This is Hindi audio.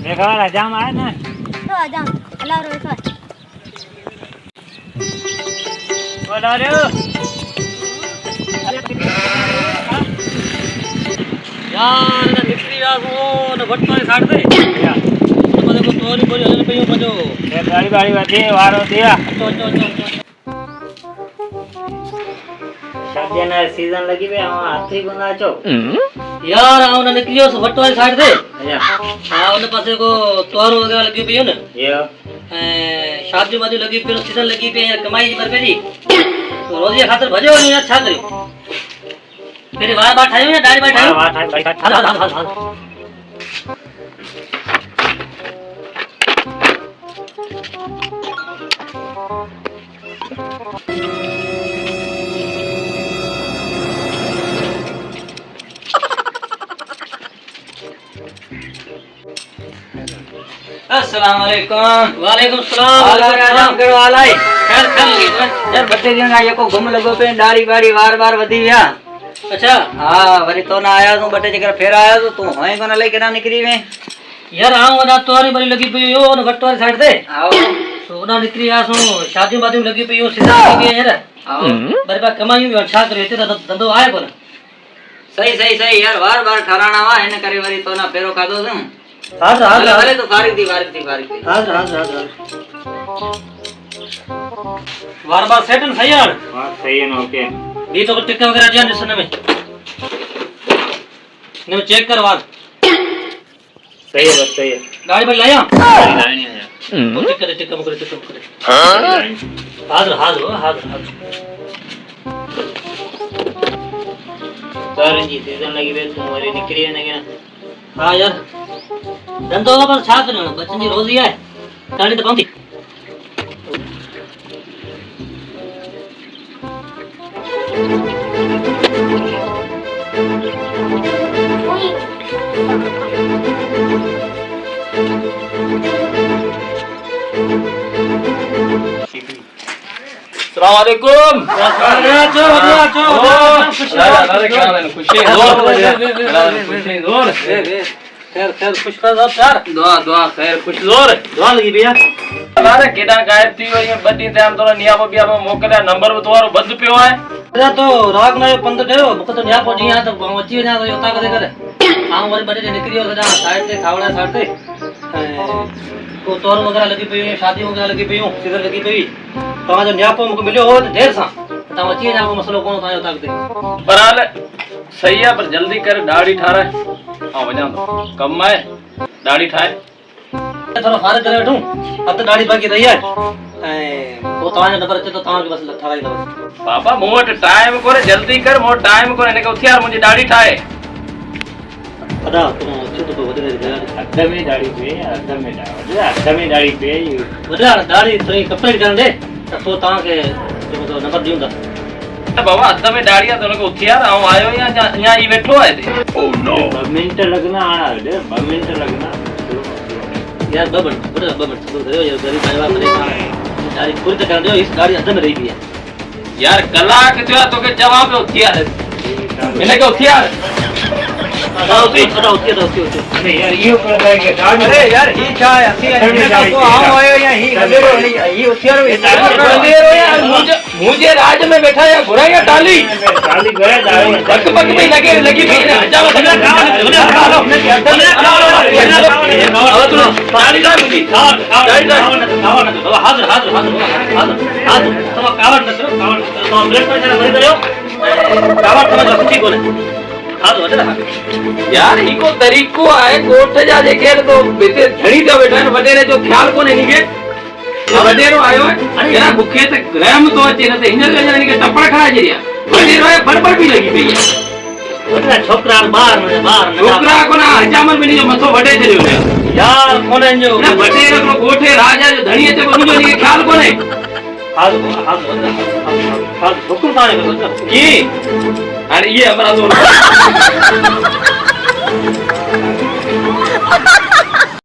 દેખાવાળા જામ આવે ને તો જામ હલારો એકવાર બોલા રહ્યો यार ना निकली आगो न भटमारी साड़ दे યા મને કો તોરી બોલી હલે પયો બજો એ ગાડી બાડી વાતે વારો દિયા ચો શાદીના સીઝન લગી બે આ હાથી બના ચો यार आवना निकलियो सो भटमारी साड़ दे અયા आवने पासे को तोरो वगैरह लगी पयो ने યો शादी बादी लगी पे सीजन लगी पे कमाई पर पेरी तो रोजिया खातर भजो नहीं अच्छा करी तेरी बार बार ठायो ने डाली बार ठायो વાત થાય ભાઈ हाल हाल हाल हाल अस्सलाम वालेकुम वालेकुम सलाम आराम करो आलाई खैर खैर यार बच्चे दिन आया को घूम लगो पे दाढ़ी बाड़ी वार वार वधी गया अच्छा हां वरी तो ना आया तू बटे जगह फेर आया तो तू होए कोना लेके ना निकली वे यार आओ ना तोरी बड़ी लगी पई यो न भटवारी साइड दे आओ सोना निकली आ सो शादी बादी में लगी पई यो सीजन लगी है यार आओ बरे बा कमाई में अच्छा करे ते धंधो आए कोन सही सही सही यार वार वार ठराणा वा एने करे वरी तो ना फेरो खादो छु हाज हाज भले तो फारिग दी हाज हाज बार बार सेटन सही यार हां सही है ना ओके दी तो टिक्का वगैरह दिया निसन में ने चेक कर वार सही है बस सही है गाड़ी पर लाया लानी है वो टिक्का मुकरे हां हाज हाज सर जी सीजन लगी बे तू वरी निकली है ना हां यार धंधो पर छा करो बच्चन जी रोजी है टाणी तो पहुंची अस्सलाम वालेकुम खैर खैर खुश कर दो यार दुआ दुआ खैर कुछ जोर दुआ लगी भैया मारे केडा गायब थी वही बड़ी टाइम तोरा नियापो बियापो मोकल्या नंबर तुम्हारो बंद पियो है अरे तो राग में 15 ठयो मुख तो न्या पहुंची यहां तो पहुंची ना तो योता करे करे आऊं वरी बड़े निकलियो सदा साइड से खावड़ा साइड से को तोर वगैरह लगी पई शादी वगैरह लगी पई सीजन लगी पई तो जो न्यापो मुख मिलियो हो ढेर सा ता अची ना को मसलो कोन था योता करे बराल सही है पर जल्दी कर दाढ़ी ठारा हां वजा तो कम है दाढ़ी ठाए थोड़ा फार करे बैठूं अब तो दाढ़ी बाकी रही है तो ताने नंबर अचे तो तां के बस ठाराई दो पापा मोट टाइम कोरे जल्दी कर मोट टाइम कोरे ने के उथियार मुझे दाढ़ी ठाए अदा तो अच्छे तो वदरे अड्डा में दाढ़ी पे वदरा दाढ़ी थोड़ी कंप्लीट कर दे तो तां के जो नंबर दूंगा बाबा अद्दा में दाढ़िया तो ने के उथियार आऊं आयो यहां ई बैठो है ओ नो 2 मिनट लगना आना 2 मिनट लगना यार बबन तो करो यार गरीब भाईवा करे दाढ़ी पूरी तो कर दो इस दाढ़ी अंदर में रही भी है यार कला के तो के जवाब पे उथियार मैंने के उथियार अरे यार यो कर देंगे अरे यार ही चाय असली को आओ आयो या ही गदेरो ही उथियार गदेरो यार मुझे राज में बैठा है बुराइयां डाली गए बक बक में लगी भी है जाओ यार ही को तरीको है कोठ जा देखे तो बेटे झड़ी तो बैठा है वडेरे जो ख्याल को नहीं के वडेरो आयो है यार भूखे ते ग्राम तो अचे न ते हिनर जने के टपड़ खड़ा जरिया वडेरो है बड़बड़ भी लगी पई है वडरा छोकरा बाहर छोकरा को ना हजामन में जो मथो वडे चलियो यार कोने जो ना वडेरो को गोठे राजा जो धणी ते को मुजो नहीं ख्याल को नहीं हाल हुकुम ताने की अरे ये हमारा दोस्त